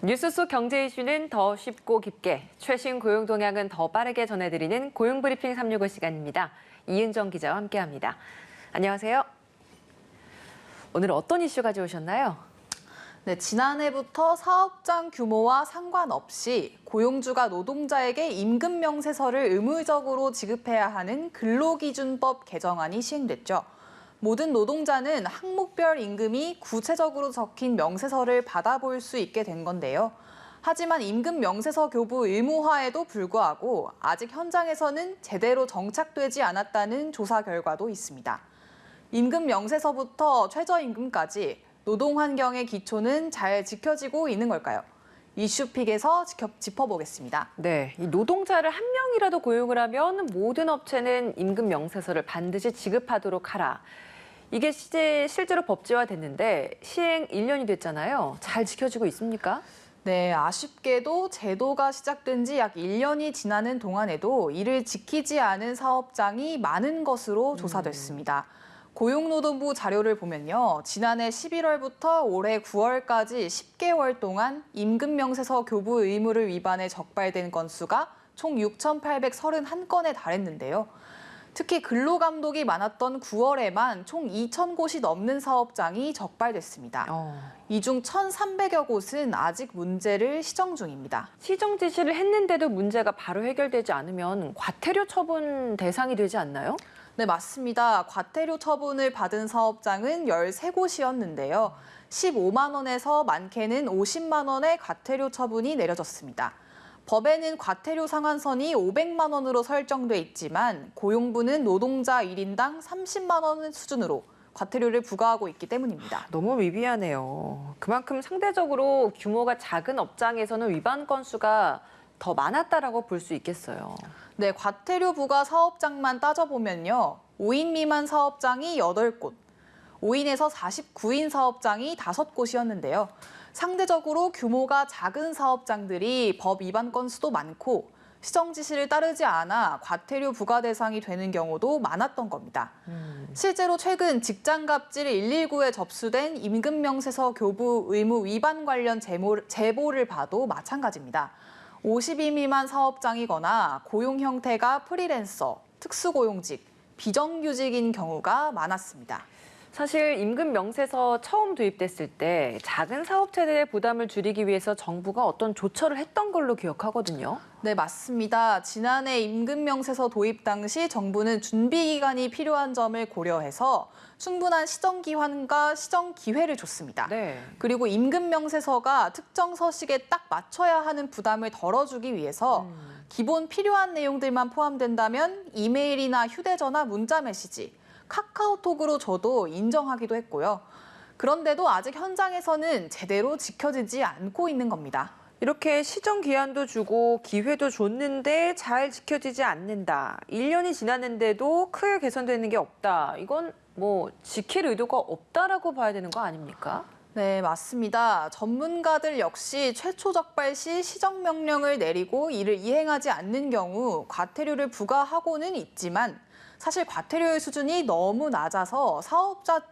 뉴스 속 경제 이슈는 더 쉽고 깊게, 최신 고용 동향은 더 빠르게 전해드리는 고용브리핑 365 시간입니다. 이은정 기자와 함께합니다. 안녕하세요. 오늘 어떤 이슈 가져오셨나요? 네, 지난해부터 사업장 규모와 상관없이 고용주가 노동자에게 임금 명세서를 의무적으로 지급해야 하는 근로기준법 개정안이 시행됐죠. 모든 노동자는 항목별 임금이 구체적으로 적힌 명세서를 받아볼 수 있게 된 건데요. 하지만 임금 명세서 교부 의무화에도 불구하고 아직 현장에서는 제대로 정착되지 않았다는 조사 결과도 있습니다. 임금 명세서부터 최저임금까지 노동 환경의 기초는 잘 지켜지고 있는 걸까요? 이슈픽에서 짚어보겠습니다. 네, 이 노동자를 한 명이라도 고용을 하면 모든 업체는 임금 명세서를 반드시 지급하도록 하라. 이게 실제로 법제화됐는데 시행 1년이 됐잖아요. 잘 지켜지고 있습니까? 네, 아쉽게도 제도가 시작된 지 약 1년이 지나는 동안에도 이를 지키지 않은 사업장이 많은 것으로 조사됐습니다. 고용노동부 자료를 보면요. 지난해 11월부터 올해 9월까지 10개월 동안 임금 명세서 교부 의무를 위반해 적발된 건수가 총 6,831건에 달했는데요. 특히 근로감독이 많았던 9월에만 총 2,000곳이 넘는 사업장이 적발됐습니다. 이 중 1,300여 곳은 아직 문제를 시정 중입니다. 시정 지시를 했는데도 문제가 바로 해결되지 않으면 과태료 처분 대상이 되지 않나요? 네, 맞습니다. 과태료 처분을 받은 사업장은 13곳이었는데요. 15만 원에서 많게는 50만 원의 과태료 처분이 내려졌습니다. 법에는 과태료 상한선이 500만 원으로 설정돼 있지만 고용부는 노동자 1인당 30만 원 수준으로 과태료를 부과하고 있기 때문입니다. 너무 미비하네요. 그만큼 상대적으로 규모가 작은 업장에서는 위반 건수가 더 많았다라고 볼 수 있겠어요. 네, 과태료 부과 사업장만 따져보면요. 5인 미만 사업장이 8곳, 5인에서 49인 사업장이 5곳이었는데요. 상대적으로 규모가 작은 사업장들이 법 위반 건수도 많고 시정 지시를 따르지 않아 과태료 부과 대상이 되는 경우도 많았던 겁니다. 실제로 최근 직장갑질 119에 접수된 임금 명세서 교부 의무 위반 관련 제보를 봐도 마찬가지입니다. 50인 미만 사업장이거나 고용 형태가 프리랜서, 특수고용직, 비정규직인 경우가 많았습니다. 사실 임금 명세서 처음 도입됐을 때 작은 사업체들의 부담을 줄이기 위해서 정부가 어떤 조처를 했던 걸로 기억하거든요. 네, 맞습니다. 지난해 임금 명세서 도입 당시 정부는 준비 기간이 필요한 점을 고려해서 충분한 시정 기한과 시정 기회를 줬습니다. 네. 그리고 임금 명세서가 특정 서식에 딱 맞춰야 하는 부담을 덜어주기 위해서 기본 필요한 내용들만 포함된다면 이메일이나 휴대전화, 문자 메시지, 카카오톡으로 줘도 인정하기도 했고요. 그런데도 아직 현장에서는 제대로 지켜지지 않고 있는 겁니다. 이렇게 시정 기한도 주고 기회도 줬는데 잘 지켜지지 않는다. 1년이 지났는데도 크게 개선되는 게 없다. 이건 뭐 지킬 의도가 없다라고 봐야 되는 거 아닙니까? 네, 맞습니다. 전문가들 역시 최초 적발 시 시정 명령을 내리고 이를 이행하지 않는 경우 과태료를 부과하고는 있지만 사실 과태료의 수준이 너무 낮아서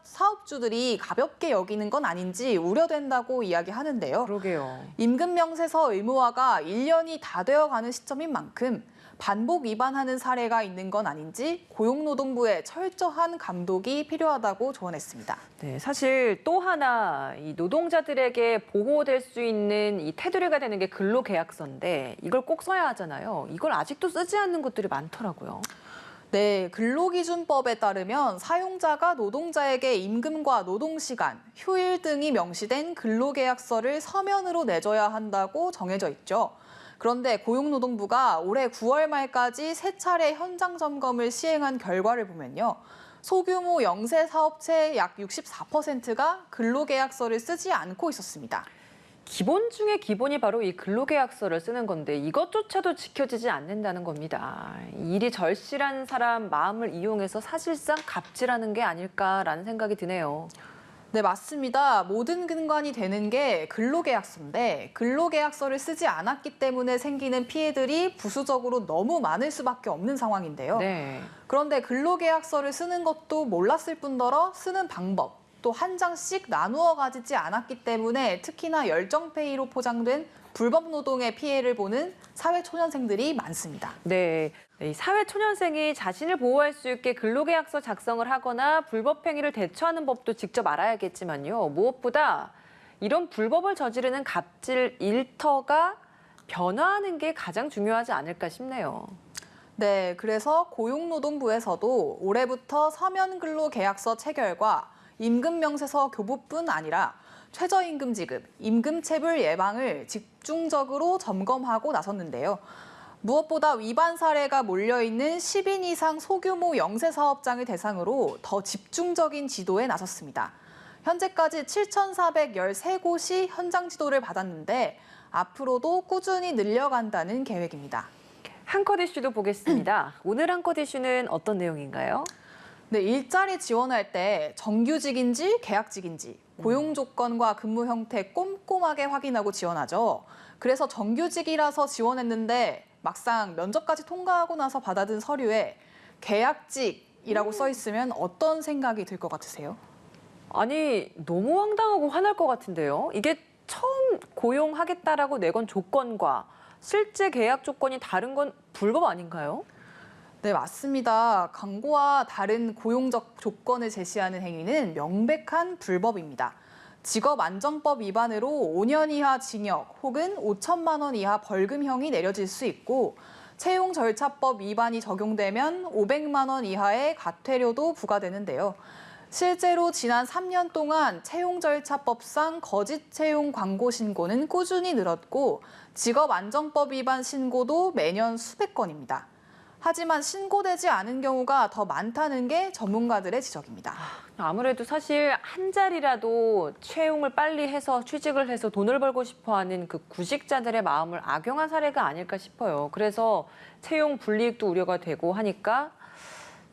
사업주들이 가볍게 여기는 건 아닌지 우려된다고 이야기하는데요. 그러게요. 임금 명세서 의무화가 1년이 다 되어가는 시점인 만큼 반복 위반하는 사례가 있는 건 아닌지 고용노동부의 철저한 감독이 필요하다고 조언했습니다. 네, 사실 또 하나 이 노동자들에게 보호될 수 있는 이 테두리가 되는 게 근로계약서인데 이걸 꼭 써야 하잖아요. 이걸 아직도 쓰지 않는 곳들이 많더라고요. 네, 근로기준법에 따르면 사용자가 노동자에게 임금과 노동시간, 휴일 등이 명시된 근로계약서를 서면으로 내줘야 한다고 정해져 있죠. 그런데 고용노동부가 올해 9월 말까지 3차례 현장 점검을 시행한 결과를 보면요. 소규모 영세 사업체의 약 64%가 근로계약서를 쓰지 않고 있었습니다. 기본 중에 기본이 바로 이 근로계약서를 쓰는 건데 이것조차도 지켜지지 않는다는 겁니다. 일이 절실한 사람 마음을 이용해서 사실상 갑질하는 게 아닐까라는 생각이 드네요. 네, 맞습니다. 모든 근간이 되는 게 근로계약서인데 근로계약서를 쓰지 않았기 때문에 생기는 피해들이 부수적으로 너무 많을 수밖에 없는 상황인데요. 네. 그런데 근로계약서를 쓰는 것도 몰랐을 뿐더러 쓰는 방법, 또 한 장씩 나누어 가지지 않았기 때문에 특히나 열정페이로 포장된 불법 노동의 피해를 보는 사회초년생들이 많습니다. 네, 이 사회초년생이 자신을 보호할 수 있게 근로계약서 작성을 하거나 불법 행위를 대처하는 법도 직접 알아야겠지만요. 무엇보다 이런 불법을 저지르는 갑질 일터가 변화하는 게 가장 중요하지 않을까 싶네요. 네, 그래서 고용노동부에서도 올해부터 서면 근로계약서 체결과 임금명세서 교부뿐 아니라 최저임금 지급, 임금체불 예방을 집중적으로 점검하고 나섰는데요. 무엇보다 위반 사례가 몰려있는 10인 이상 소규모 영세사업장을 대상으로 더 집중적인 지도에 나섰습니다. 현재까지 7,413곳이 현장 지도를 받았는데 앞으로도 꾸준히 늘려간다는 계획입니다. 한컷 이슈도 보겠습니다. 오늘 한컷 이슈는 어떤 내용인가요? 네, 일자리 지원할 때 정규직인지 계약직인지 고용 조건과 근무 형태 꼼꼼하게 확인하고 지원하죠. 그래서 정규직이라서 지원했는데 막상 면접까지 통과하고 나서 받아든 서류에 계약직이라고 써 있으면 어떤 생각이 들 것 같으세요? 아니, 너무 황당하고 화날 것 같은데요. 이게 처음 고용하겠다라고 내건 조건과 실제 계약 조건이 다른 건 불법 아닌가요? 네, 맞습니다. 광고와 다른 고용적 조건을 제시하는 행위는 명백한 불법입니다. 직업안정법 위반으로 5년 이하 징역 혹은 5천만 원 이하 벌금형이 내려질 수 있고 채용절차법 위반이 적용되면 500만 원 이하의 과태료도 부과되는데요. 실제로 지난 3년 동안 채용절차법상 거짓 채용 광고 신고는 꾸준히 늘었고 직업안정법 위반 신고도 매년 수백 건입니다. 하지만 신고되지 않은 경우가 더 많다는 게 전문가들의 지적입니다. 아무래도 사실 한 자리라도 채용을 빨리 해서 취직을 해서 돈을 벌고 싶어하는 그 구직자들의 마음을 악용한 사례가 아닐까 싶어요. 그래서 채용 불이익도 우려가 되고 하니까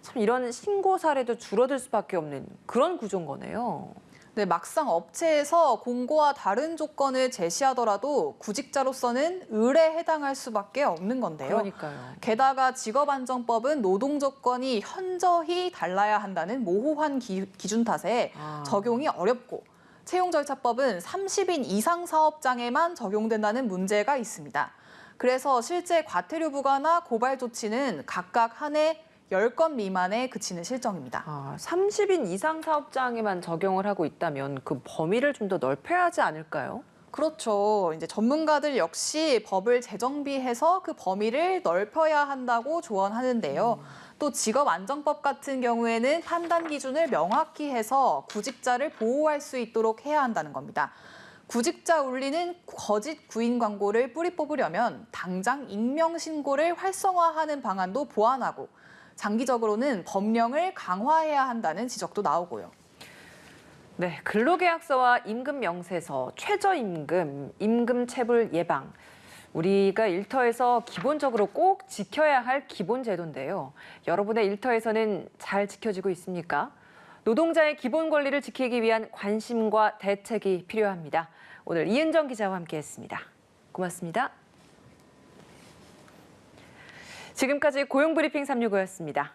참 이런 신고 사례도 줄어들 수밖에 없는 그런 구조인 거네요. 네, 막상 업체에서 공고와 다른 조건을 제시하더라도 구직자로서는 을에 해당할 수밖에 없는 건데요. 그러니까요. 게다가 직업안정법은 노동 조건이 현저히 달라야 한다는 모호한 기준 탓에 적용이 어렵고 채용절차법은 30인 이상 사업장에만 적용된다는 문제가 있습니다. 그래서 실제 과태료 부과나 고발 조치는 각각 한 해 10건 미만에 그치는 실정입니다. 30인 이상 사업장에만 적용을 하고 있다면 그 범위를 좀 더 넓혀야 하지 않을까요? 그렇죠. 이제 전문가들 역시 법을 재정비해서 그 범위를 넓혀야 한다고 조언하는데요. 또 직업안정법 같은 경우에는 판단 기준을 명확히 해서 구직자를 보호할 수 있도록 해야 한다는 겁니다. 구직자 울리는 거짓 구인 광고를 뿌리 뽑으려면 당장 익명 신고를 활성화하는 방안도 보완하고 장기적으로는 법령을 강화해야 한다는 지적도 나오고요. 네, 근로계약서와 임금명세서, 최저임금, 임금체불 예방. 우리가 일터에서 기본적으로 꼭 지켜야 할 기본 제도인데요. 여러분의 일터에서는 잘 지켜지고 있습니까? 노동자의 기본 권리를 지키기 위한 관심과 대책이 필요합니다. 오늘 이은정 기자와 함께했습니다. 고맙습니다. 지금까지 고용브리핑 365였습니다.